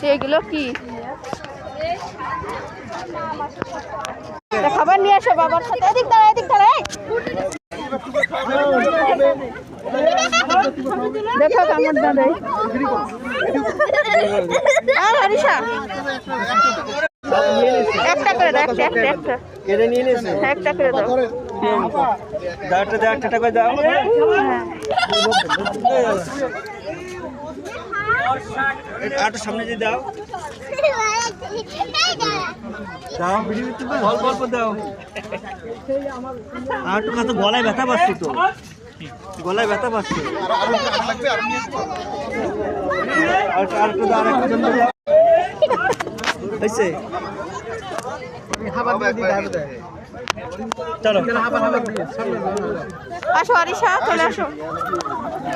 সেগুলো কি খাবার নিয়ে আসো বাবার সাথে। এদিক দাঁড়া, এদিক দাঁড়া। দেখো কামড় দাঁড়াই। একটা করে দাও, একটা করে দাও। আটু সামনে দিয়ে দাও, দাও অল্প অল্প দাও। আর একটু কাছে গলায় ব্যথা পাচ্ছি তো, গলায় ব্যথা পাচ্ছি। চলো আসো আরিশা, চলে আসো।